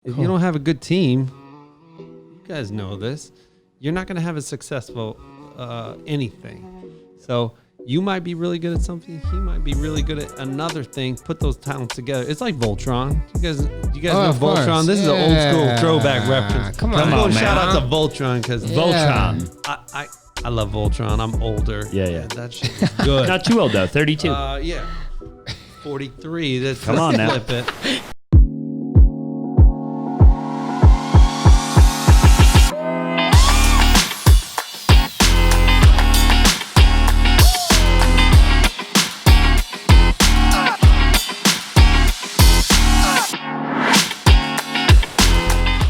If you don't have a good team, you guys know this, you're not going to have a successful anything. So you might be really good at something. He might be really good at another thing. Put those talents together. It's like Voltron. You guys know Voltron? Course. This is an old school throwback reference. Come on, Shout out to Voltron because Voltron. I love Voltron. I'm older. Yeah. That shit is good. Not too old though. 32. Yeah. 43. That's Come on now. Flip it.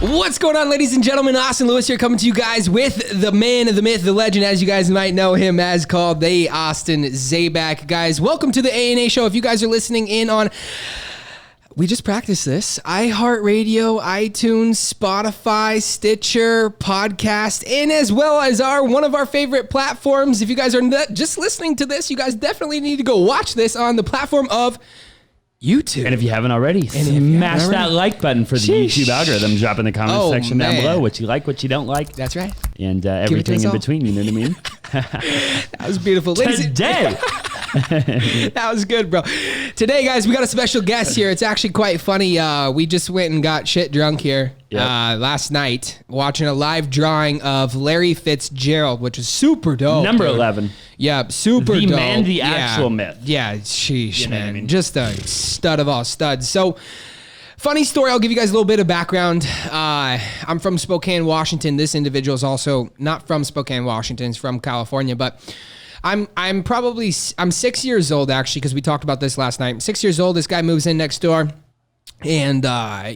What's going on, ladies and gentlemen? Austin Lewis here, coming to you guys with the man, the myth, the legend, as you guys might know him as, called the Austin Zaback. Guys, welcome to the A&A show. If you guys are listening in on, we just practiced this, iHeartRadio, iTunes, Spotify, Stitcher, podcast, and as well as one of our favorite platforms. If you guys are just listening to this, you guys definitely need to go watch this on the platform of YouTube. And if you haven't already, smash that like button for the YouTube algorithm. Drop in the comment section down below what you like, what you don't like. That's right. And everything in between, you know what I mean? That was beautiful. Today. That was good, bro. Today, guys, we got a special guest here. It's actually quite funny. We just went and got shit drunk here last night, watching a live drawing of Larry Fitzgerald, which is super dope. Number 11. Yeah, super dope. The man, the actual myth. Yeah, sheesh, You know man. what I mean? Just a stud of all studs. So, funny story. I'll give you guys a little bit of background. I'm from Spokane, Washington. This individual is also not from Spokane, Washington. He's from California, but I'm 6 years old, actually, because we talked about this last night. 6 years old. This guy moves in next door. And,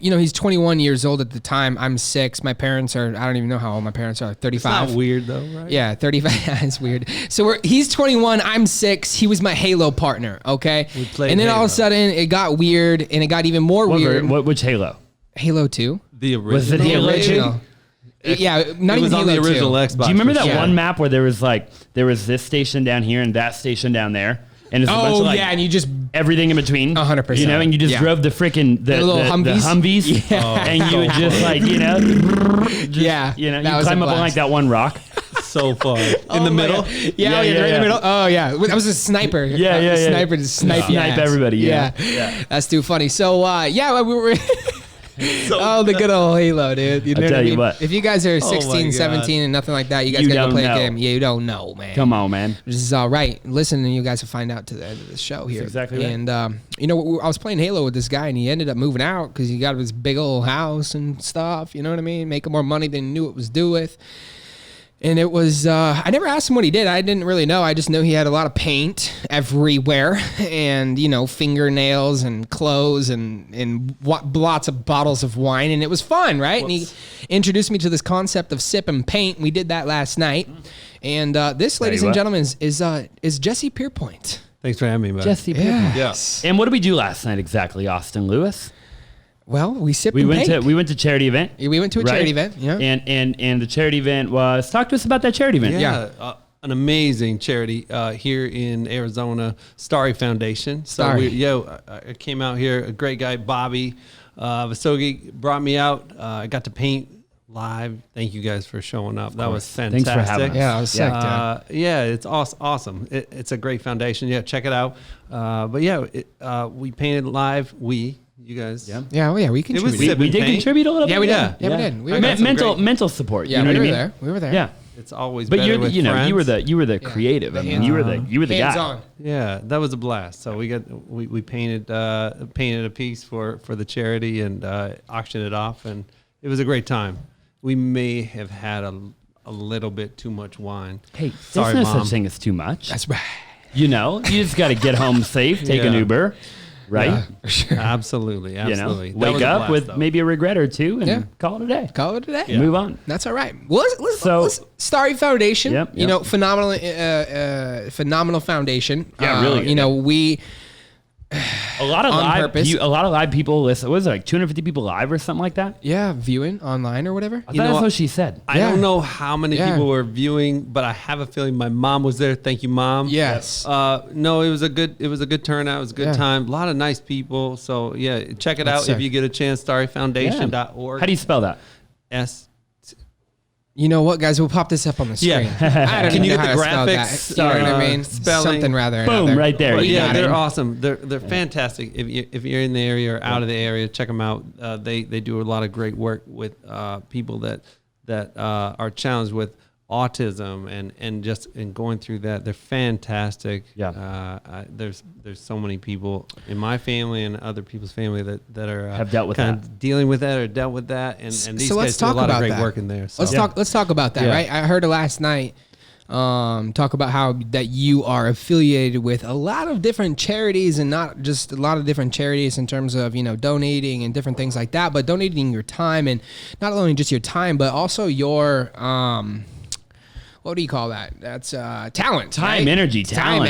he's 21 years old at the time. I'm 6. My parents are, I don't even know how old my parents are, 35. It's not weird, though, right? Yeah, 35. It's weird. So he's 21. I'm 6. He was my Halo partner, okay? We played and then all of Halo. a sudden, it got weird, and it got even more weird. Which Halo? Halo 2. The original. Was it Halo 2? Original. Yeah, not It even was on Halo the original 2. Xbox. Do you remember for that sure. one map where there was this station down here and that station down there? And it's a bunch of and you just... everything in between. 100%. You know, and you just drove the freaking the little the Humvees? Humvees. And you would just you climb up on like that one rock. So far. In the middle? Yeah, right in the middle. Oh, yeah. That was a sniper. Yeah. Sniper to snipe you. Snipe everybody. Yeah. That's too funny. So, we were... the good old Halo, dude. You know I'll tell what I you mean? what. If you guys are 16, God. 17 and nothing like that, you guys You gotta go don't play know. a game. Yeah, you don't know, man. Come on, man. This is all right. Listen, and you guys will find out to the end of the show here. That's exactly right. And, I was playing Halo with this guy, and he ended up moving out because he got this big old house and stuff. You know what I mean? Making more money than he knew it was due with. And it was, I never asked him what he did. I didn't really know. I just know he had a lot of paint everywhere and, fingernails and clothes and lots of bottles of wine. And it was fun, right? And he introduced me to this concept of sip and paint. We did that last night. And this, ladies and gentlemen, is Jesse Pierpoint. Thanks for having me, bud. Jesse Pierpoint. Yes. And what did we do last night exactly, Austin Lewis? Well, we sipped We and went paint. to a charity event. We went to a charity event, yeah. And the charity event was, talk to us about that charity event. Yeah. An amazing charity here in Arizona, Starry Foundation. So Starry. I came out here. A great guy, Bobby Vasogi, brought me out. I got to paint live. Thank you guys for showing up. That was fantastic. Thanks for having us. Yeah, I was sick, dude. It's awesome. It's a great foundation. Yeah, check it out. We painted live. You guys. Yeah, we It was contributed. We did paint. contribute a little bit. Yeah, we did. Yeah. Yeah, we did. We were got there. some mental support. Yeah, you know we what were I mean? there. We were there. Yeah. It's always But better you with were friends. the creative. I mean, you were the Hands guy. on. Yeah, that was a blast. So we painted a piece for the charity and auctioned it off, and it was a great time. We may have had a little bit too much wine. Hey, Sorry, there's no Mom. such thing as too much. That's right. You just got to get home safe, take an Yeah. Uber, right? Yeah, for sure. Absolutely. That Wake was a up blast, with though. maybe a regret or two and call it a day. Call it a day. Yeah. Move on. That's all right. Well, So- let's Starry Foundation. Yep. Phenomenal foundation. Yeah, really good. A lot of On live, purpose. a lot of live people listen. What was it, like 250 people live or something like that? Yeah, viewing online or whatever. I thought that's what she said. I Yeah. don't know how many Yeah. people were viewing, but I have a feeling my mom was there. Thank you, Mom. Yes. No, it was a good turnout. It was a good Yeah. time. A lot of nice people. So yeah, check it That's out sick. if you get a chance. StarryFoundation.org. How do you spell that? S. You know what, guys? We'll pop this up on the screen. Yeah. I don't Can even you know get how the to spell graphics? that. You know what I mean? Spelling. Something rather. or Boom, another. right there. But You yeah, got they're it. awesome. They're fantastic. If you're in the area or out of the area, check them out. They do a lot of great work with people that are challenged with autism and going through that. They're fantastic. Yeah. There's so many people in my family and other people's family that are Have dealt with kind that. of dealing with that or dealt with that. And these So let's guys do a talk lot of about great that. work in there. So. Let's talk about that, Yeah. right? I heard it last night. Talk about how that you are affiliated with a lot of different charities, and not just a lot of different charities in terms of donating and different things like that, but donating your time, and not only just your time, but also your what do you call that? That's talent, Time, right? energy, talent.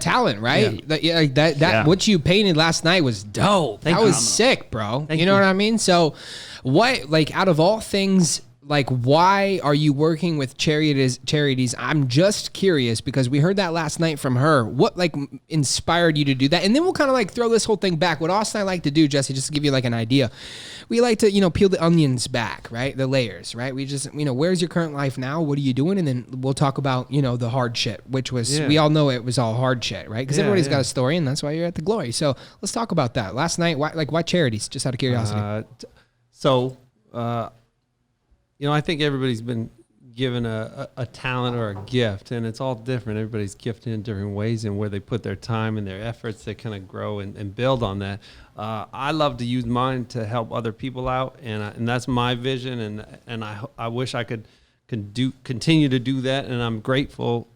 Talent, right? Yeah. That what you painted last night was dope. That was sick, bro. You know what I mean? So, what, like, out of all things, like, why are you working with charities? I'm just curious, because we heard that last night from her. What, like, inspired you to do that? And then we'll kind of, like, throw this whole thing back. What Austin and I like to do, Jesse, just to give you, like, an idea, we like to, peel the onions back, right? The layers, right? We just, where's your current life now? What are you doing? And then we'll talk about, the hard shit, which was, we all know it was all hard shit, right? Because everybody's got a story, and that's why you're at the Glory. So let's talk about that. Last night, why charities? Just out of curiosity. I think everybody's been given a talent or a gift, and it's all different. Everybody's gifted in different ways, and where they put their time and their efforts, they kind of grow and build on that. I love to use mine to help other people out, and that's my vision, and I wish I could continue to do that, and I'm grateful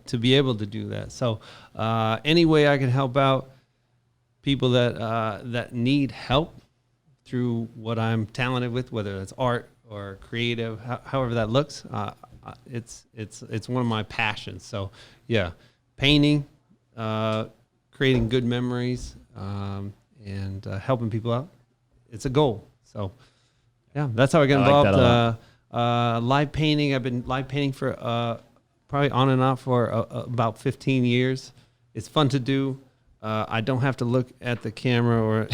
to be able to do that. So any way I can help out people that need help through what I'm talented with, whether it's art or creative, however that looks, it's one of my passions. So yeah, painting, creating good memories, and helping people out. It's a goal. So yeah, that's how I got I like involved. that Live painting. I've been live painting for probably on and off for about 15 years. It's fun to do. I don't have to look at the camera or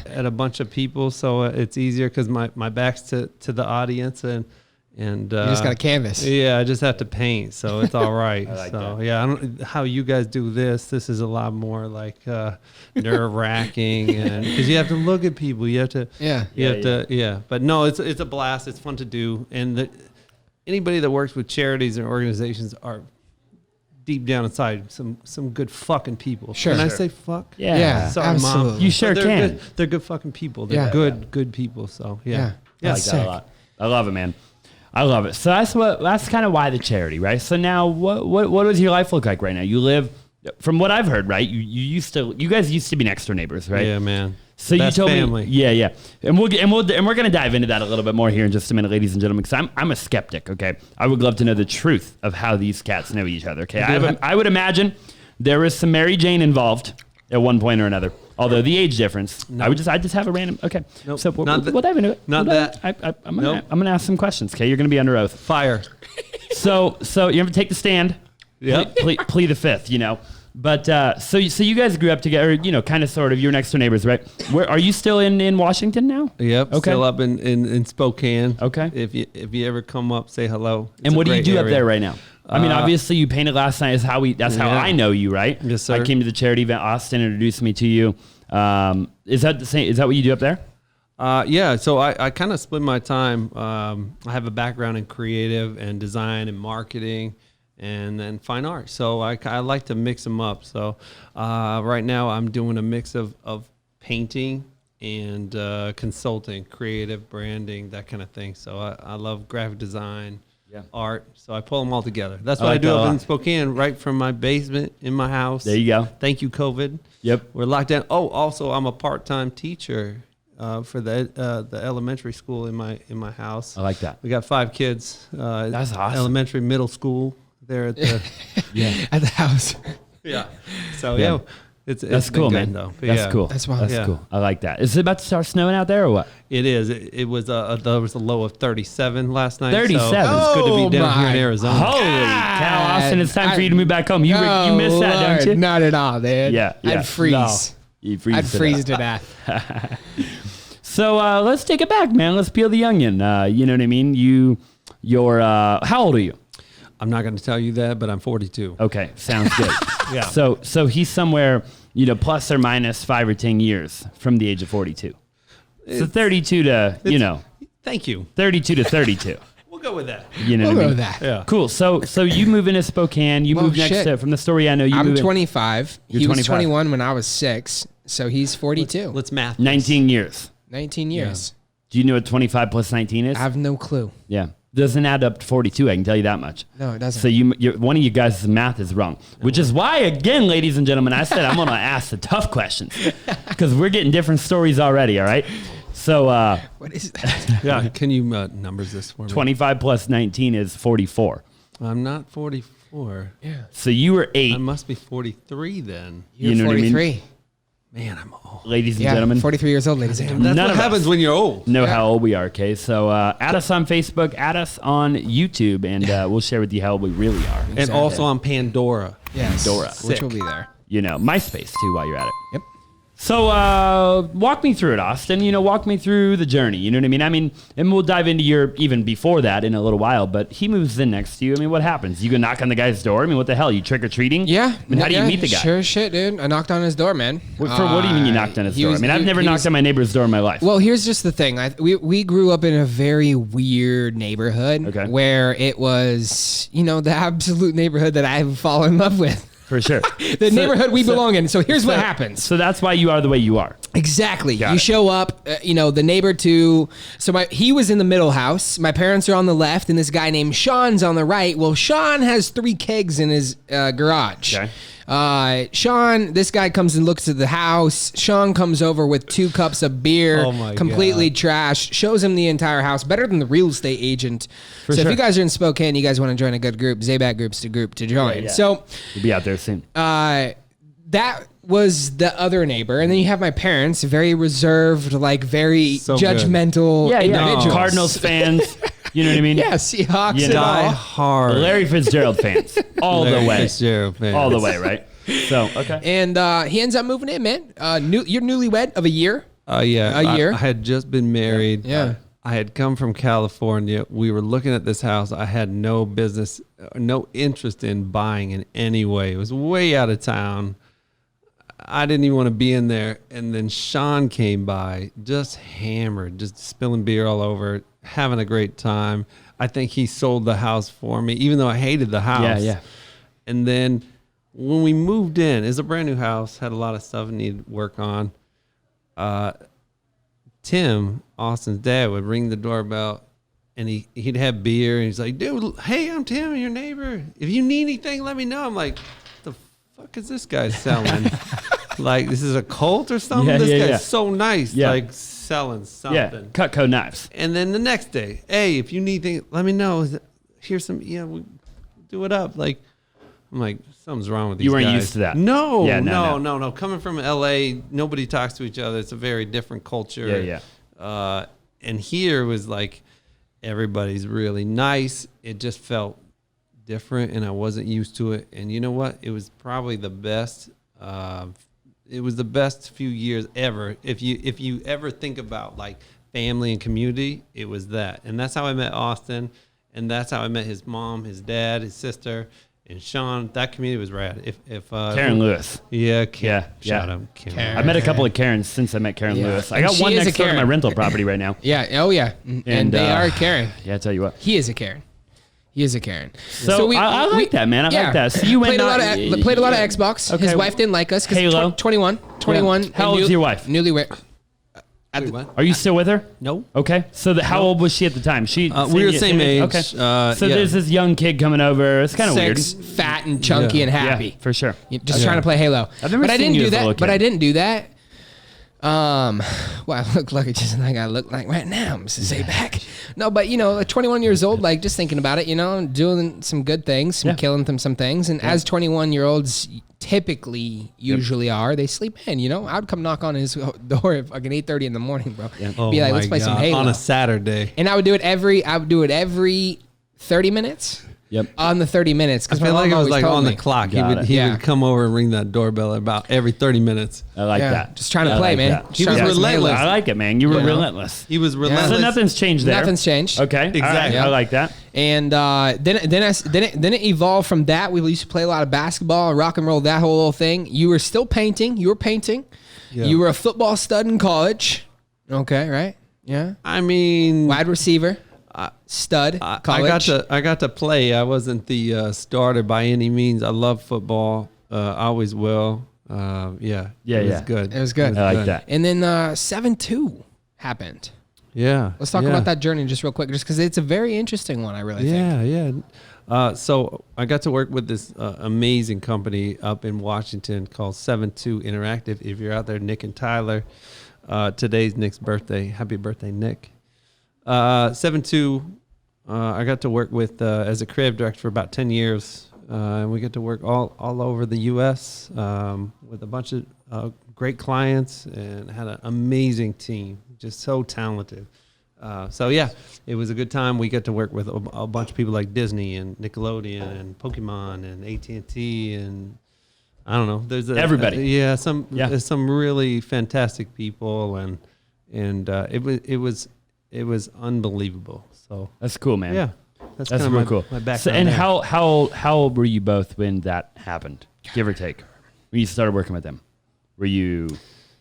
at a bunch of people, so it's easier because my back's to the audience, and you just got a canvas. Yeah, I just have to paint, so it's all right. I like so that. yeah, I don't how you guys do this. This is a lot more like nerve wracking, and because you have to look at people, you have to But no, it's a blast. It's fun to do, and anybody that works with charities and organizations are deep down inside some good fucking people. Sure. Can I say fuck? Yeah, Sorry, absolutely. Mom. You sure But can. They're good fucking people. They're Yeah. good people. So yeah. Yeah. I like That's that sick. a lot. I love it, man. I love it. So that's kind of why the charity, right? So now what does your life look like right now? You live, from what I've heard, right? You guys used to be next door neighbors, right? Yeah, man. So Best you told family. me, yeah, and we're gonna dive into that a little bit more here in just a minute, ladies and gentlemen, because I'm a skeptic. Okay, I would love to know the truth of how these cats know each other. Okay, I would imagine there is some Mary Jane involved at one point or another. Although the age difference, No. I just have a random. Okay, Nope. so we'll Not dive into it. not that. I'm Nope. gonna ask some questions. Okay, you're gonna be under oath. Fire. So you ever take the stand? Yep. Plead the fifth. But so you guys grew up together, kind of sort of. You're next door neighbors, right? Where are you still in Washington now? Yep. Okay. Still up in Spokane. Okay. If you ever come up, say hello. It's And a what do you great do up area. there right now? I mean, obviously you painted last night. That's how Yeah. I know you, right? Yes, sir. I came to the charity event. Austin introduced me to you. Is that the same? Is that what you do up there? Yeah, so I kind of split my time. I have a background in creative and design and marketing and then fine art. So I like to mix them up. So right now I'm doing a mix of painting and consulting, creative branding, that kind of thing. So I love graphic design, art. So I pull them all together. That's what I like do that a up lot. in Spokane, right from my basement in my house. There you go. Thank you, COVID. Yep. We're locked down. Oh, also I'm a part-time teacher for the elementary school in my house. I like that. We got 5 kids. That's awesome. Elementary, middle school there at the At the house. yeah. So Yeah. That's been cool, good, man. though. But That's yeah. cool. That's wild. That's Yeah. cool. I like that. Is it about to start snowing out there or what? It is. It was there was a low of 37 last night. 37? So it's good to Oh, be down here in my. Arizona. Holy cow, Austin! It's time for you to move back home. You missed that, Lord, don't you? Not at all, dude. Yeah, yeah. I'd freeze. No. You freeze I'd to freeze death. to death. So let's take it back, man. Let's peel the onion. You know what I mean? You're how old are you? I'm not going to tell you that, but I'm 42. Okay, sounds good. Yeah. So he's somewhere, plus or minus 5 or 10 years from the age of 42. So 32 to, Thank you. 32 to 32. We'll go with that. You know We'll what I go mean? with that. Yeah. Cool. So you move into Spokane. You Well, move next shit. to, from the story I know, you I'm move in 25. You're He 25. was 21 when I was 6, so he's 42. Let's math. 19 years. 19 years. Do you know what 25 plus 19 is? I have no clue. Yeah. Doesn't add up to 42, I can tell you that much. No, it doesn't. So one of you guys' math is wrong, which is why, again, ladies and gentlemen, I said I'm going to ask the tough questions because we're getting different stories already, all right? So What is that? Yeah. Can you numbers this for me? 25 plus 19 is 44. I'm not 44. Yeah. So you were 8, I must be 43 then. You're You know what I mean? 43. Man, I'm old. ladies and Yeah, gentlemen. 43 years old, ladies and gentlemen. That's None what of us. happens when you're old. Know Yeah. how old we are, okay? So add us on Facebook, add us on YouTube, and we'll share with you how old we really are. And also on Pandora. Yes. Dora. Which Sick. will be there. MySpace too while you're at it. Yep. So walk me through it, Austin. Walk me through the journey. You know what I mean? And we'll dive into your even before that in a little while. But he moves in next to you. I mean, what happens? You go knock on the guy's door. I mean, what the hell? You trick or treating? Yeah. I mean, how do you meet the guy? Sure shit, dude. I knocked on his door, man. What do you mean you knocked on his he door? was- I mean, I've he- never he knocked was- on my neighbor's door in my life. Well, here's just the thing. We grew up in a very weird neighborhood Okay. where it was, the absolute neighborhood that I've fallen in love with. For sure. The neighborhood we belong in. So here's what happens. So that's why you are the way you are. Exactly. Got You it. show up, the neighbor to, he was in the middle house. My parents are on the left and this guy named Sean's on the right. Well, Sean has 3 kegs in his garage. Okay. Sean, this guy comes and looks at the house. Sean comes over with 2 cups of beer, Oh my completely God. trashed, shows him the entire house, better than the real estate agent. So if sure. you guys are in Spokane, you guys want to join a good group, Zaback group's the group to join. yeah. So We'll be out there soon. that was the other neighbor. And then you have my parents, very reserved, very So good. judgmental individuals. Cardinals fans. You know what I mean? Yeah, Seahawks You and know. Die all. hard. Larry Fitzgerald fans. All the Larry way. Fitzgerald fans. All the way, right? So, okay. And he ends up moving in, man. You're newlywed of a year. Yeah. A year? I had just been married. Yeah. I had come from California. We were looking at this house. I had no business, no interest in buying in any way. It was way out of town. I didn't even want to be in there. And then Sean came by, just hammered, just spilling beer all over, having a great time. I think he sold the house for me, even though I hated the house. Yeah. And then when we moved in, it's a brand new house, had a lot of stuff needed work on. Tim, Austin's dad, would ring the doorbell and he'd have beer and he's like, dude, hey, I'm Tim, your neighbor. If you need anything, let me know. I'm like, the fuck is this guy selling? Like, this is a cult or something? Yeah, This yeah, guy's yeah. so nice, Yeah. like selling something. Yeah. Cutco knives. And then the next day, hey, if you need things, let me know. Here's some, we do it up. Like, I'm like, something's wrong with these You weren't guys. used to that. No, Yeah, no. Coming from LA, nobody talks to each other. It's a very different culture. Yeah. And here was like, everybody's really nice. It just felt different and I wasn't used to it. And you know what? It was probably the best. It was the best few years ever. If you ever think about like family and community, it was that. And that's how I met Austin. And that's how I met his mom, his dad, his sister, and Sean. That community was rad. If Karen Lewis. Yeah, Yeah. shout out Karen. I met a couple of Karens since I met Karen Yeah. Lewis. I And got she one is a next door to my Karen. rental property right now. Yeah. Oh, yeah. And And, they are Karen. Yeah, I tell you what. He is a Karen. He is a Karen. So, I like that, man. I like that. So you played went a lot of played a lot of Xbox. Okay. His wife didn't like us because Halo. 21. Yeah. How old is your wife? Newlywed. Wait, what? Are you still with her? No. Okay. So how old was she at the time? We were the same age. Okay. So There's this young kid coming over. It's kind of weird. Fat and chunky Yeah. and happy. Yeah, for sure. Just trying to play Halo. I've never but I seen didn't you do as a little that. But kid. I didn't do that. Well, I look like just like I look like right now, Mrs. Zaback. No, but like 21 years old, like just thinking about it, doing some good things, Yeah. killing some things, and as 21-year-olds typically usually are. They sleep in, you know. I would come knock on his door at fucking 8:30 in the morning, bro. Oh Be like, let's my play some God. Halo On a Saturday. And I would do it every 30 minutes. Yep. On the 30 minutes. I Because feel like it was like on the clock. He Got would it. he Yeah. would come over and ring that doorbell about every 30 minutes. I like Yeah, that. just trying to I play, like man. that. Just He trying was to play some relentless. Halo. I like it, man. You were Yeah. relentless. He was relentless. So nothing's changed there. Nothing's changed. Okay. Exactly. All right. Yeah. I like that. And then it evolved from that. We used to play a lot of basketball and rock and roll, that whole little thing. You were still painting. You were painting. Yeah. You were a football stud in college. Okay, right? Yeah. I mean, Wide receiver. Stud. College. I got to play. I wasn't the starter by any means. I love football. I always will. Yeah. Yeah, It was yeah. good. It was good. I like that. And then 7-2 happened. Yeah. Let's talk about that journey just real quick, just because it's a very interesting one, I really think. Yeah. So I got to work with this amazing company up in Washington called 7-2 Interactive. If you're out there, Nick and Tyler, today's Nick's birthday. Happy birthday, Nick. 7-2, I got to work with as a creative director for about 10 years. And we get to work all over the U.S. With a bunch of great clients and had an amazing team, just so talented. So yeah, it was a good time. We got to work with a bunch of people like Disney and Nickelodeon and Pokemon and AT&T and I don't know. There's Everybody. There's some really fantastic people and it was unbelievable. So That's cool, man. yeah, that's That's kinda real cool. my background. So, and there. how old were you both when that happened? Give or take. When you started working with them?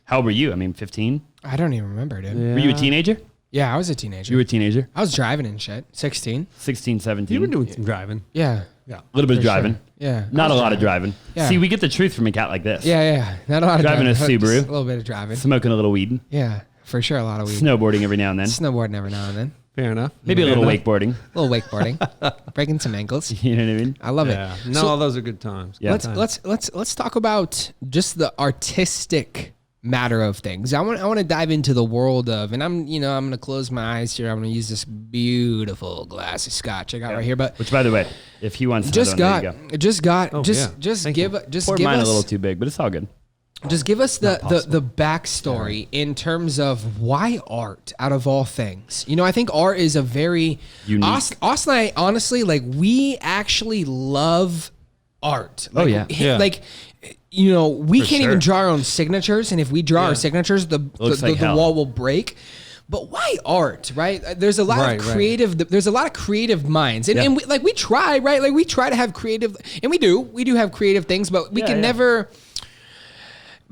How old were you? I mean, 15? I don't even remember, dude. Yeah. Were you a teenager? Yeah, I was a teenager. You were a teenager? I was driving and shit. 16. 16, 17? You were doing some driving. Yeah. Yeah. a little bit of For sure. driving. Yeah. Not a lot of driving. Yeah. See, we get the truth from a cat like this. Yeah. Not a lot of Driving a just Subaru. A little bit of driving. Smoking a little weed. Yeah, for sure. A lot of weed. Snowboarding every now and then. Snowboarding every now and then. Fair enough. Maybe a Fair little enough. wakeboarding. A little wakeboarding. Breaking some ankles. You know what I mean? I love Yeah. it. No, So all those are good times. Yeah. Good let's times. let's talk about just the artistic matter of things. I want to dive into the world of, and I'm going to close my eyes here. I'm going to use this beautiful glass of scotch I got right here, but Which, by the way, if he wants to just there you got go. just Oh, yeah. Thank you. Poured mine a little too big, but it's all good. Just give us the backstory in terms of why art out of all things. I think art is a very Unique. Austin and I, honestly, like, we actually love art. Like, yeah. Yeah. Like, we For can't sure. even draw our own signatures, and if we draw Yeah. our signatures, the Looks like hell. wall will break. But why art, right? There's a lot Right, of right. creative. There's a lot of creative minds, and, Yeah. and we try, right? Like, we try to have creative, and we do have creative things, but we Yeah, can yeah. never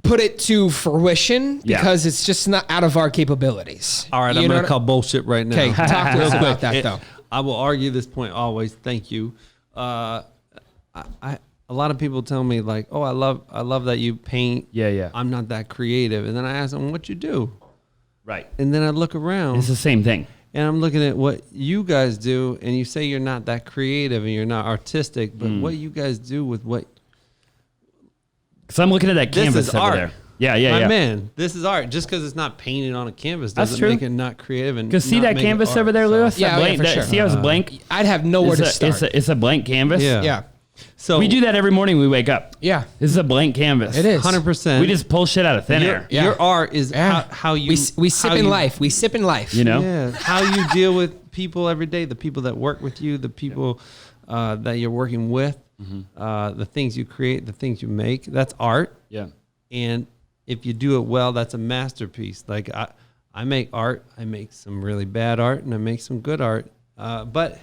put it to fruition Yeah. because it's just not out of our capabilities. All right, You I'm know going to what- call bullshit right now. Okay, talk to us about that, It- though. I will argue this point always. Thank you. A lot of people tell me like, "Oh, I love that you paint." Yeah. I'm not that creative, and then I ask them, "What you do?" Right. And then I look around, It's the same thing. and I'm looking at what you guys do, and you say you're not that creative and you're not artistic, but what you guys do with what So I'm looking at that This canvas is over art. there. Yeah. my man, this is art. Just because it's not painted on a canvas That's doesn't true. make it not creative. And Because see not that make it canvas art, over there, so- Lewis? Yeah, That blank, for sure. See how it's blank? I'd have nowhere to start. It's a blank canvas. Yeah. Yeah, So We do that every morning we wake up. yeah. This is a blank canvas. It is. 100%. We just pull shit out of thin air. Yeah. Your art is Yeah. how you We sip how in you- life. We sip in life. You know? Yeah, how you deal with people every day, the people that work with you, the people that you're working with, the things you create, the things you make. That's art. Yeah. And if you do it well, that's a masterpiece. Like I make art. I make some really bad art, and I make some good art. But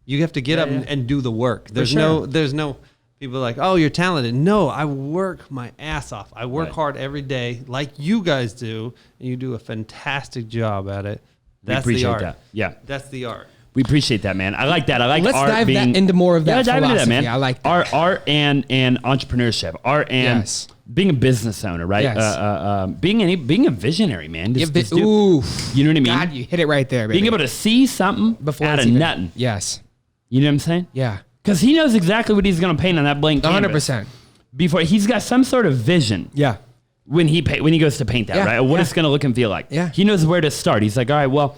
you have to get up and do the work. There's no people are like, oh, you're talented. No, I work my ass off. I work Right. hard every day, like you guys do, and you do a fantastic job at it. That's we appreciate the art. that. Yeah. That's the art. We appreciate that, man. I like that. I like Let's art dive being, into more of that dive into that, philosophy. man. I like that. Art and entrepreneurship. Art and Yes. being a business owner, right? Yes. Being a visionary, man. Just do- Ooh, you know what I mean? God, you hit it right there, baby. Being able to see something Before out it's of even- nothing. Yes. You know what I'm saying? Yeah. Because he knows exactly what he's going to paint on that blank canvas. 100%. Before he's got some sort of vision. Yeah. When he goes to paint that, Yeah, right? Or what yeah. it's going to look and feel like. Yeah. He knows where to start. He's like, all right, well,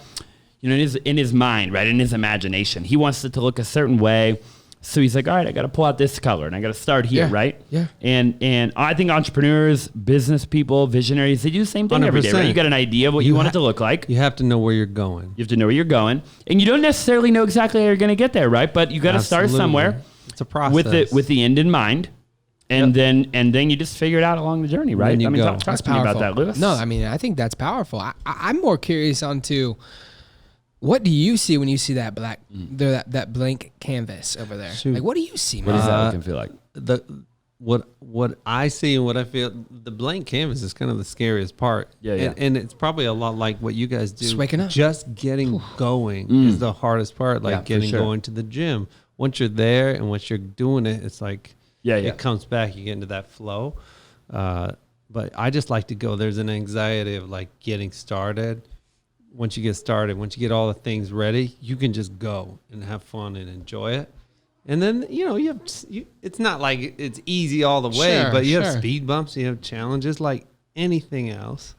in his mind, right, in his imagination, he wants it to look a certain way. So he's like, all right, I got to pull out this color and I got to start here, Yeah. right? Yeah. And I think entrepreneurs, business people, visionaries, they do the same thing every day, right? 100%. You got an idea of what you want it to look like. You have to know where you're going. You have to know where you're going, and you don't necessarily know exactly how you're going to get there, right? But you got to start Absolutely. somewhere. It's a process. with the end in mind, and then you just figure it out along the journey, right? Then you I mean, go. talk to me about that, Lewis. No, I mean, I think that's powerful. I'm more curious onto what do you see when you see that that blank canvas over there? Shoot. Like, what do you see, What man? does that look and feel like? What I see and what I feel, the blank canvas is kind of the scariest part. Yeah. And it's probably a lot like what you guys do. Just waking up. Just getting going is the hardest part. Like Yeah, for getting sure. going to the gym. Once you're there and once you're doing it, it's like Yeah. it comes back. You get into that flow. But I just like to go. There's an anxiety of like getting started. Once you get started, once you get all the things ready, you can just go and have fun and enjoy it. And then, it's not like it's easy all the way, Sure, but you have sure. speed bumps, you have challenges like anything else.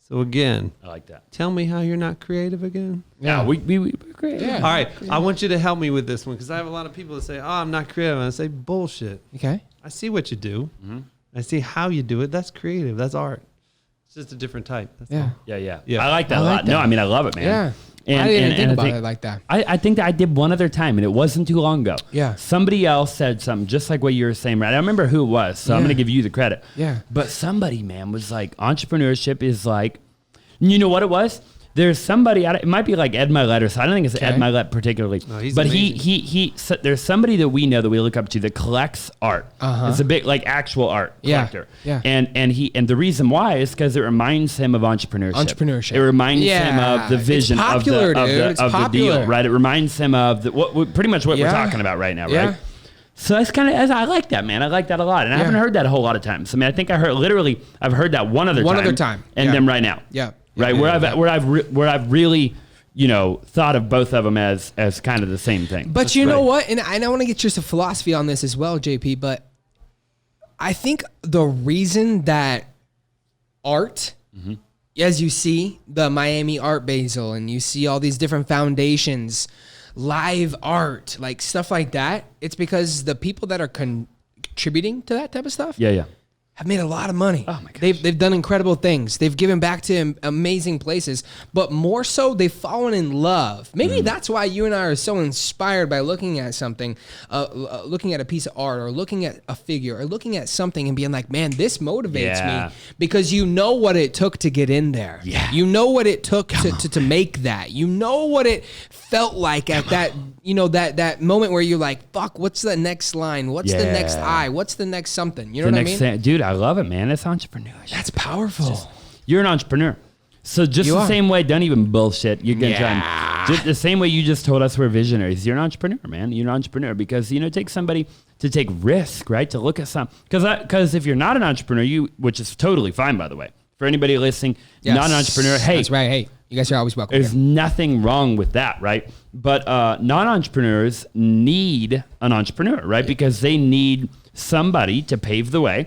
So again, I like that. tell me how you're not creative again. Yeah, we're great. Yeah. All right. I want you to help me with this one because I have a lot of people that say, I'm not creative. And I say, bullshit. Okay. I see what you do. I see how you do it. That's creative. That's art. It's just a different type. That's Yeah. all. Yeah. I like that I a like lot. that. No, I mean, I love it, man. Yeah. And, I didn't and- think and I about think- it like that. I think that I did one other time, and it wasn't too long ago. Yeah. Somebody else said something just like what you were saying, right? I don't remember who it was, so I'm Yeah. going to give you the credit. Yeah. But somebody, man, was like, entrepreneurship is like, you know what it was? There's somebody, it might be like Ed Milet, so I don't think it's Ed Okay. Milet particularly. No, he's but amazing. so there's somebody that we know that we look up to that collects art. It's a bit like actual art Yeah, collector. yeah. And the reason why is because it reminds him of entrepreneurship. It reminds him Yeah, of the it's vision popular, of dude. the It's of the popular. deal, right? It reminds him of pretty much what we're Yeah. talking about right now, Yeah. right? So that's kind of, I like that, man. I like that a lot. And I haven't heard that a whole lot of times. I mean, I think I've heard that one other time. And Yeah. then right now. Yeah. Right. Yeah. Where I've really, thought of both of them as kind of the same thing. But you know what? And I want to get your philosophy on this as well, JP. But I think the reason that art, as you see the Miami Art Basel, and you see all these different foundations, live art, like stuff like that, it's because the people that are contributing to that type of stuff Yeah. have made a lot of money. Oh my gosh. They've done incredible things. They've given back to amazing places, but more so they've fallen in love. Maybe that's why you and I are so inspired by looking at something, looking at a piece of art or looking at a figure or looking at something and being like, man, this motivates Yeah. me because you know what it took to get in there. Yeah. You know what it took to make that. You know what it felt like at that, that moment where you're like, fuck, what's the next line? What's the next Yeah. eye? What's the next something? You know The what I next mean? thing, dude, I love it, man. It's entrepreneurship. That's powerful. You're an entrepreneur. So just You the are. same way, don't even bullshit. You're going to try and, just the same way you just told us we're visionaries. You're an entrepreneur, man. You're an entrepreneur because, it takes somebody to take risk, right? To look at something. Because if you're not an entrepreneur, which is totally fine, by the way, for anybody listening, Yes. not an entrepreneur, hey, That's right. Hey, you guys are always welcome. there's here. nothing wrong with that, right? But non-entrepreneurs need an entrepreneur, right? Because they need somebody to pave the way,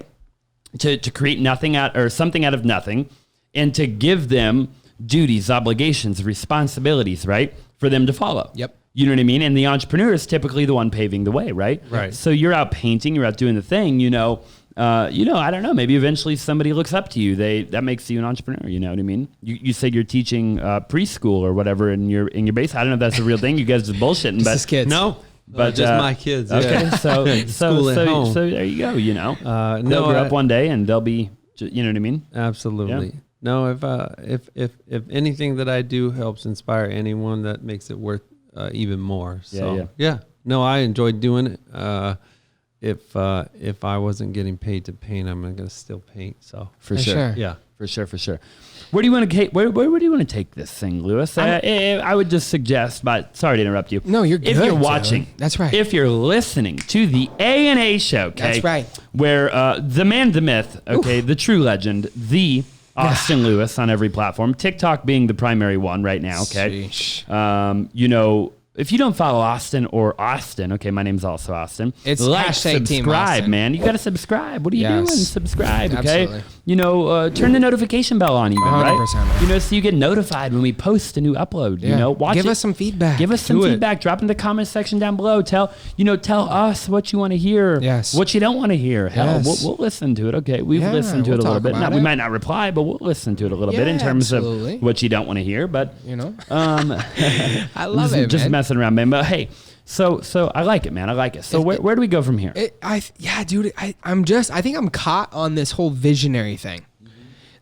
to create something out of nothing, and to give them duties, obligations, responsibilities, right? For them to follow. Yep. You know what I mean? And the entrepreneur is typically the one paving the way, right? Right. So you're out painting, you're out doing the thing, I don't know, maybe eventually somebody looks up to you. That makes you an entrepreneur, you know what I mean? You said you're teaching preschool or whatever in your base. I don't know if that's a real thing. You guys just bullshitting, Just but as kids. No, But, just my kids. Yeah. okay, so School at home. so there you go. They'll no, grow up one day and they'll be, you know what I mean? Absolutely. Yeah. No, if anything that I do helps inspire anyone, that makes it worth even more. So Yeah. No, I enjoyed doing it. If I wasn't getting paid to paint, I'm gonna still paint. So For For sure. sure. yeah. For sure. Where do you want to take? Where do you want to take this thing, Lewis? I would just suggest, but sorry to interrupt you. No, you're If good, you're dude. watching, That's right. If you're listening to the A&A show, okay, That's right. where the man, the myth, okay, the true legend, the Austin Lewis on every platform, TikTok being the primary one right now, okay. Sheesh. if you don't follow Austin, okay, my name's also Austin. It's like, hashtag Team subscribe, Austin. man. You got to subscribe. What are you doing? Subscribe, okay? Absolutely. You know, turn the notification bell on even, 100%, right? man. You know, so you get notified when we post a new upload. You know, watch Give it. us some feedback. Give us some feedback. Drop in the comment section down below. Tell us what you want to hear. Yes. What you don't want to hear. Hell, Yes. we'll listen to it. Okay, we've listened to it a little bit. We might not reply, but we'll listen to it a little bit in terms of what you don't want to hear. But You know, I love it, just man. messing around, man. But hey, so I like it, man. I like it. So where do we go from here? Dude, I think I'm caught on this whole visionary thing.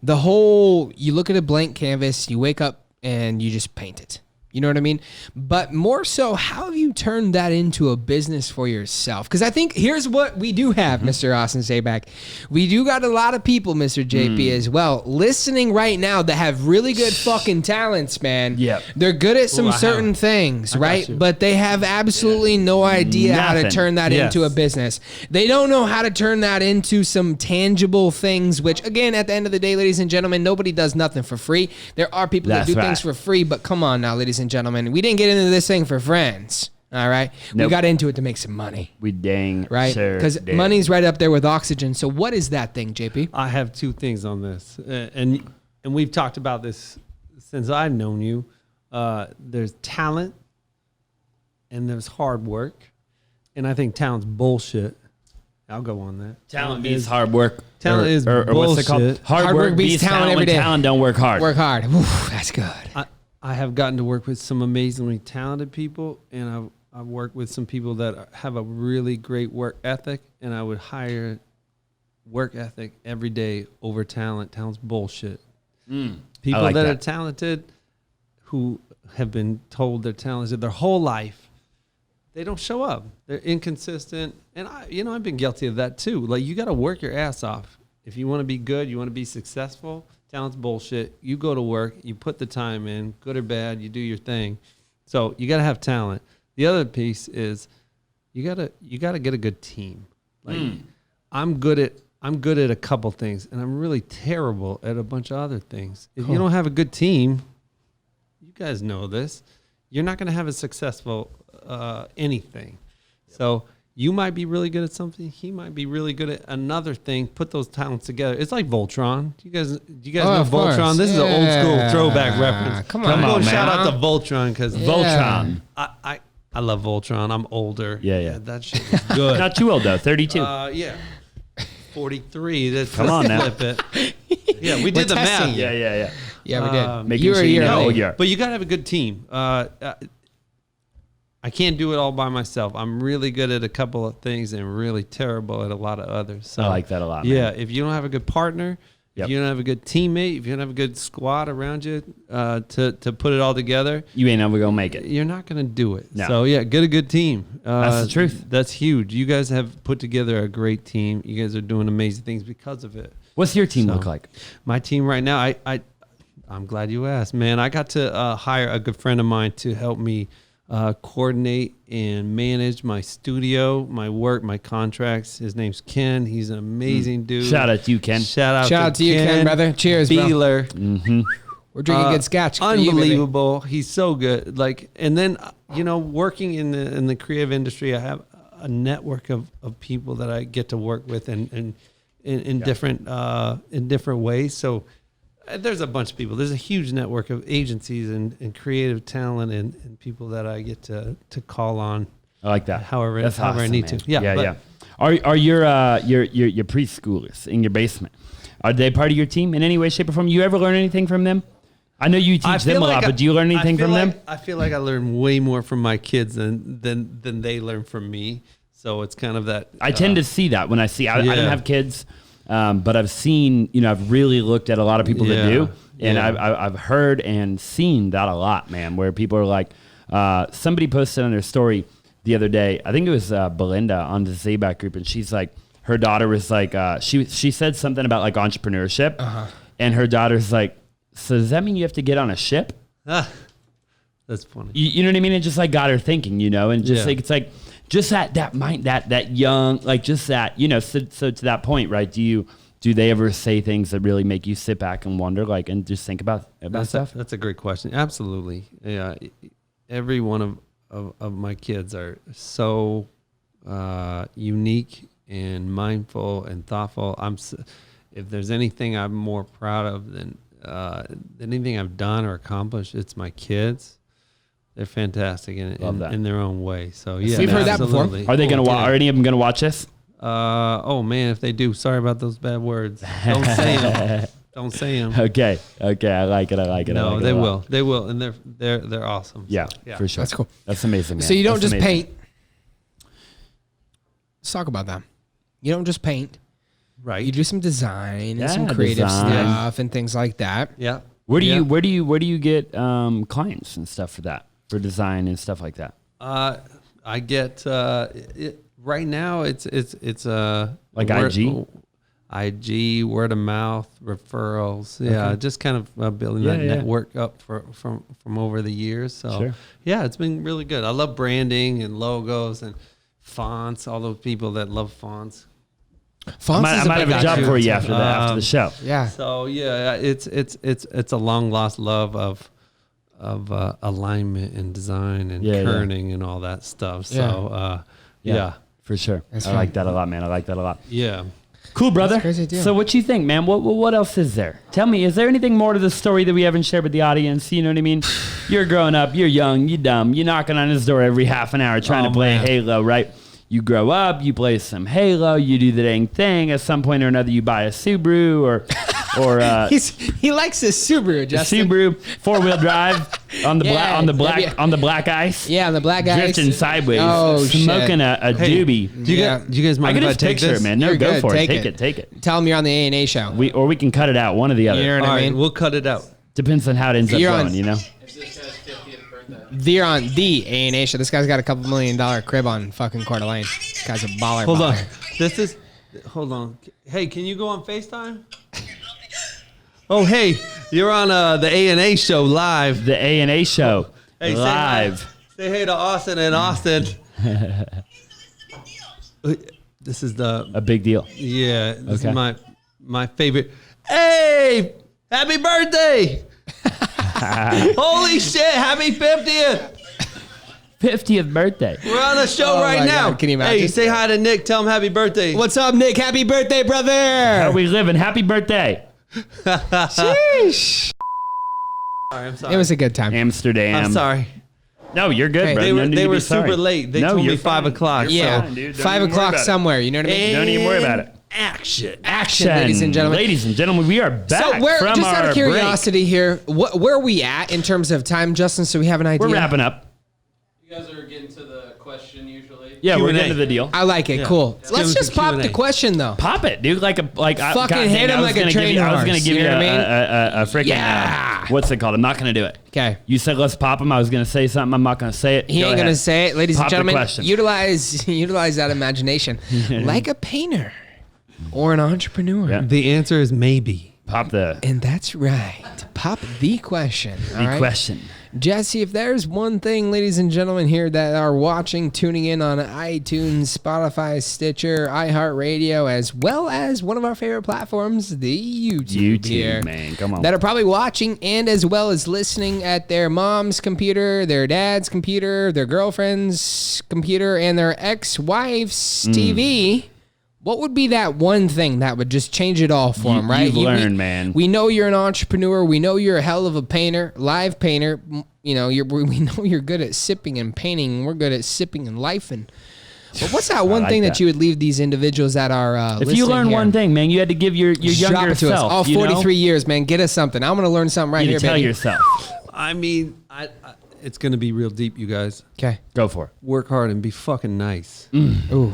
The whole, you look at a blank canvas, you wake up and you just paint it. You know what I mean? But more so, how have you turned that into a business for yourself? Because I think here's what we do have, Mr. Austin Zaback. We do got a lot of people, Mr. JP, as well, listening right now that have really good fucking talents, man. Yep. They're good at some certain things, right? But they have absolutely no idea how to turn that into a business. They don't know how to turn that into some tangible things, which, again, at the end of the day, ladies and gentlemen, nobody does nothing for free. There are people that do things for free, but come on now, ladies and gentlemen, we didn't get into this thing for friends. All right, we got into it to make some money. We dang right, because money's right up there with oxygen. So what is that thing, JP? I have two things on this, and we've talked about this since I've known you. There's talent, and there's hard work, and I think talent's bullshit. I'll go on that. Talent beats hard work. Talent is bullshit. What's it called? Hard work beats talent every day. Talent don't work hard. Work hard. Oof, that's good. I have gotten to work with some amazingly talented people, and I've worked with some people that have a really great work ethic, and I would hire work ethic every day over talent. Talent's bullshit. People like that that. are talented, who have been told they're talented their whole life, they don't show up. They're inconsistent, and I've been guilty of that too. Like, you got to work your ass off if you want to be good. You want to be successful. Talent's bullshit. You go to work, you put the time in, good or bad, you do your thing. So you got to have talent. The other piece is you got to get a good team. Like, I'm good at a couple things, and I'm really terrible at a bunch of other things. If you don't have a good team, you guys know this, you're not going to have a successful anything. So you might be really good at something. He might be really good at another thing. Put those talents together. It's like Voltron. Do you guys know Voltron? Course. This is an old school throwback reference. Come on, man. Shout man. out to Voltron because Voltron. I love Voltron. I'm older. Yeah. That shit is good. Not too old though. 32. Yeah. 43. That's Come on now. Flip it. Yeah, we did the math. testing you. Yeah. Yeah, we did. Making You were sure a you year know how late. old you are. But you gotta have a good team. I can't do it all by myself. I'm really good at a couple of things and really terrible at a lot of others. So I like that a lot, Yeah, man. if you don't have a good partner, if you don't have a good teammate, if you don't have a good squad around you to put it all together, You ain't never gonna make it. you're not going to do it. No. So, yeah, get a good team. That's the truth. That's huge. You guys have put together a great team. You guys are doing amazing things because of it. What's your team look like? My team right now, I'm glad you asked, man. I got to hire a good friend of mine to help me coordinate and manage my studio, my work, my contracts. His name's Ken. He's an amazing dude. Shout out to you, Ken. Shout out to you, Ken, brother. Cheers, bro. Beeler. We're drinking good scotch. for you, baby. Unbelievable. He's so good. Like, and then working in the creative industry, I have a network of people that I get to work with and in different ways. So there's a bunch of people. There's a huge network of agencies and creative talent and people that I get to call on. I like that. However I awesome, need man. to. Yeah. Are your preschoolers in your basement? Are they part of your team in any way, shape, or form? You ever learn anything from them? I know you teach them a lot, but do you learn anything from them? I feel like I learn way more from my kids than they learn from me. So it's kind of that. I tend to see that when I see. I don't have kids, but I've seen. I've really looked at a lot of people that do, and I've heard and seen that a lot, man. Where people are like, somebody posted on their story the other day. I think it was Belinda on the Zaback group, and she's like, her daughter was like, she said something about like entrepreneurship, and her daughter's like, so does that mean you have to get on a ship? That's funny. You know what I mean? It just like got her thinking, and just like it's like just that mind that young, like just that, so to that point, right? Do they ever say things that really make you sit back and wonder, like, and just think about stuff? That's a great question. Absolutely. Yeah. Every one of my kids are so unique and mindful and thoughtful. If there's anything I'm more proud of than anything I've done or accomplished, it's my kids. They're fantastic in their own way. So yeah, we've heard that before. Are they gonna? Are any of them gonna watch this? Oh man, if they do, sorry about those bad words. Don't say them. Don't say them. Okay, I like it. No, they will. They will, and they're awesome. Yeah, for sure. That's cool. That's amazing, man. So you don't That's just amazing. paint. Let's talk about that. You don't just paint. Right. You do some design and Yeah, some creative design. stuff and things like that. Yeah. Where do you get clients and stuff for that, for design and stuff like that? I get right now. It's Like IG, word of mouth, referrals. Yeah, Okay. just kind of building that network up from over the years. So Sure. yeah, it's been really good. I love branding and logos and fonts. All those people that love fonts. Fonts I is might big have a job issue. for you after the show. Yeah. So yeah, it's a long lost love of alignment and design and kerning and all that stuff. So yeah. For sure. That's I like that a lot, man. I like that a lot. Yeah. Cool, brother. That's a crazy deal. So what you think, man? What else is there? Tell me, is there anything more to the story that we haven't shared with the audience? You know what I mean? You're growing up, you're young, you're dumb, you're knocking on his door every half an hour trying to play Halo, right? You grow up, you play some Halo, you do the dang thing. At some point or another, you buy a Subaru or he likes his Subaru, a Justin. Subaru 4-wheel drive on the black ice. Yeah, on the black ice. Drifting sideways, Oh, smoking shit. a doobie. Do you guys I mind can if I just take picture this? it, man. No, You're go good. for it. Take Take it. Tell him you're on the A&A show. We can cut it out. One or the other. You know what All I right, mean? we'll cut it out. Depends on how it ends up You're on- going, you know? You're on the A&A show. This guy's got a $2 million crib on fucking Coeur d'Alene. This guy's a baller. Hold on. baller. Hold on. Hey, can you go on FaceTime? Oh, hey, you're on the A&A show live. The A&A show Hey, live. Say hey to Austin and Austin. This is A big deal. this Okay. is my favorite. Hey, happy birthday. Holy shit, happy 50th. 50th birthday. We're on a show Oh right my now. God, can you imagine? Hey, say hi to Nick. Tell him happy birthday. What's up, Nick? Happy birthday, brother. How are we living? Happy birthday. Sheesh. Sorry, I'm sorry. It was a good time. Amsterdam. I'm sorry. No, you're good, Hey, bro. They No were need they to were be sorry. super late. They No, told me you're 5 fine. o'clock. You're Yeah, fine, dude. Don't 5 even worry o'clock about it. somewhere. You know what I mean? Don't even worry about it. Action. Action, ladies and gentlemen. Ladies and gentlemen, we are back So, from just our out of break. curiosity here, where are we at in terms of time, Justin? So we have an idea. We're wrapping up. You guys are getting to the question usually. Yeah, we're Q&A. getting to the deal. I like it. Yeah. Cool. Let's Let's give just us a pop Q&A. the question though. Pop it, dude. Fucking Fucking hit him like a trained I was gonna horse, give you you know a what I mean? freaking Yeah. what's it called? I'm not gonna do it. Okay. You said let's pop him. I was gonna say something. I'm not gonna say it. He Go ain't gonna ahead. say it, ladies Pop and the gentlemen. question. Utilize that imagination, like a painter or an entrepreneur. Yeah. The answer is maybe. Pop the And that's right. Pop the question. all right? question. Jesse, if there's one thing, ladies and gentlemen, here that are watching, tuning in on iTunes, Spotify, Stitcher, iHeartRadio, as well as one of our favorite platforms, the YouTube here, man, come on. that are probably watching and as well as listening at their mom's computer, their dad's computer, their girlfriend's computer, and their ex-wife's TV. What would be that one thing that would just change it all for them, right? You've learned, man. We know you're an entrepreneur. We know you're a hell of a painter, live painter. You know, we know you're good at sipping and painting. We're good at sipping and lifing. But what's that one like thing that. that you would leave these individuals that are If listening you learn here? one thing, man, you had to give your Just younger drop it to us. self. All you know? 43 years, man. Get us something. I'm going to learn something right You here, need to tell baby. yourself. I mean, it's going to be real deep, you guys. Okay. Go for it. Work hard and be fucking nice. Ooh.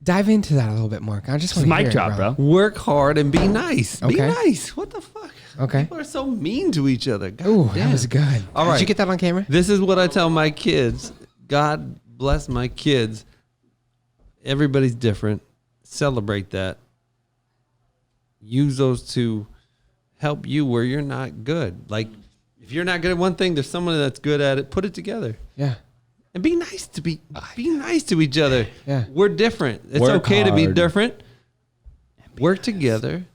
Dive into that a little bit more. I just want to hear Mic it, drop, bro. Work hard and be nice. Be Okay. nice. What the fuck? Okay. People are so mean to each other. God Ooh, damn. that was good. All Did right. you get that on camera? This is what I tell my kids. God bless my kids. Everybody's different. Celebrate that. Use those to help you where you're not good. Like, if you're not good at one thing, there's someone that's good at it. Put it together. Yeah. And be nice to each other. Yeah. We're different. It's Work okay to be hard. different. Work together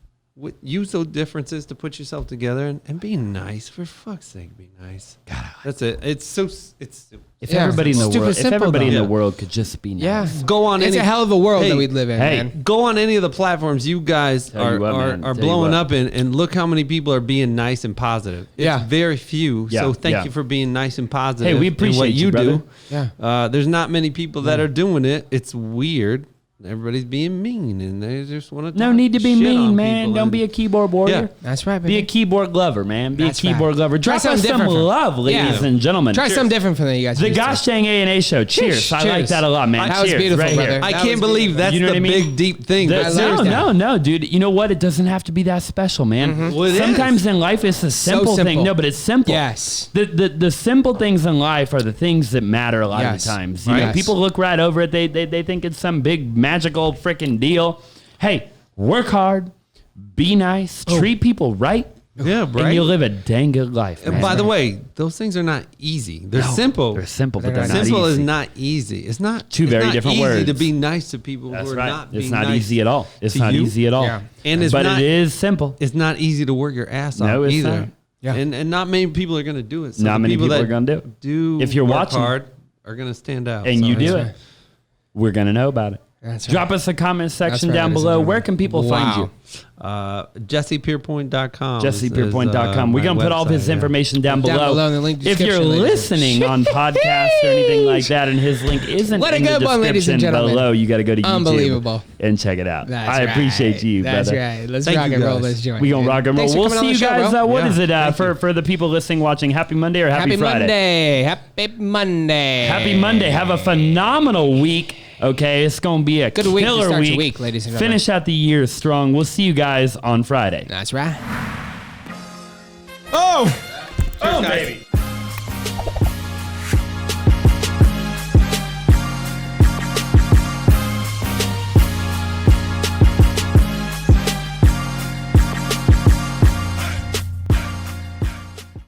use those differences to put yourself together and be nice. For fuck's sake, be nice. God, that's it. It's stupid. If Yeah. everybody in the Stupid world, if simple, everybody in though. the world could just be nice. Yeah. Go on It's any. a hell of a world Hey, that we'd live in, hey. man. Go on any of the platforms you guys Tell you what, man. are Tell you blowing what. up in, and look how many people are being nice and positive. It's Yeah. very few. Yeah, So thank yeah. you for being nice and positive. Hey, we in appreciate what you, you brother. do. Yeah. There's not many people that are doing it. It's weird. Everybody's being mean, and they just want to. No need to be mean, man. Don't be a keyboard warrior. Yeah. That's right, Be baby. a keyboard glover, man. Be That's a keyboard right. glover. Try Drop us something some different from- love, ladies Yeah. and gentlemen. Try something different from that you guys. The used to. Gosh Dang A&A show. Cheers. I like Cheers. that a lot, man. That was Cheers. beautiful, right brother. Here. I That can't was believe beautiful. that's You know the what I mean? big deep thing. The- but I love seriously, that. no, dude. You know what? It doesn't have to be that special, man. Well, it Sometimes is. in life, it's a simple thing. simple. No, but it's simple. Yes. The simple things in life are the things that matter a lot of Yes. the times. You know, Yes. people look right over it. They think it's some big magical freaking deal. Hey, work hard, be nice, treat people right, Yeah, right. and you'll live a dang good life. And Man. by the way, those things are not easy. They're simple. They're simple, but They're they're not Simple easy. is not easy. It's not Two it's very not different easy words. to be nice to people That's who are right. not It's being not nice easy at all. It's to not you. easy at all. Yeah. And it's but not- it is simple. It's not easy to work your ass off No, it's either. not. Yeah. And not many people are going to do it. So Not the many people that are gonna do it. Do If you're work watching- hard are going to stand out. And So you do that's it. We're going to know about it. That's Drop right. us a comment section right, down ladies and below. gentlemen. Where can people find you? JessePierpoint.com. JessePierpoint.com. We're going to put all of his information down Down below. below in the link If you're description, ladies. listening on podcast or anything like that, and his link isn't What a in the good one, ladies and description gentlemen. below, you got to go to YouTube Unbelievable. and check it out. That's I appreciate right. you, That's brother. right. Let's Thank rock you and roll guys. this joint. We gonna dude. rock and roll. Thanks for We'll coming on see the you show, guys. bro. What Yeah, is it thank for the people listening, watching? Happy Monday or Happy Friday? Monday. Happy Monday. Happy Monday. Have a phenomenal week. Okay, it's gonna be a Good week to killer start week. your week, ladies and gentlemen. Finish out the year strong. We'll see you guys on Friday. That's right. Oh, baby.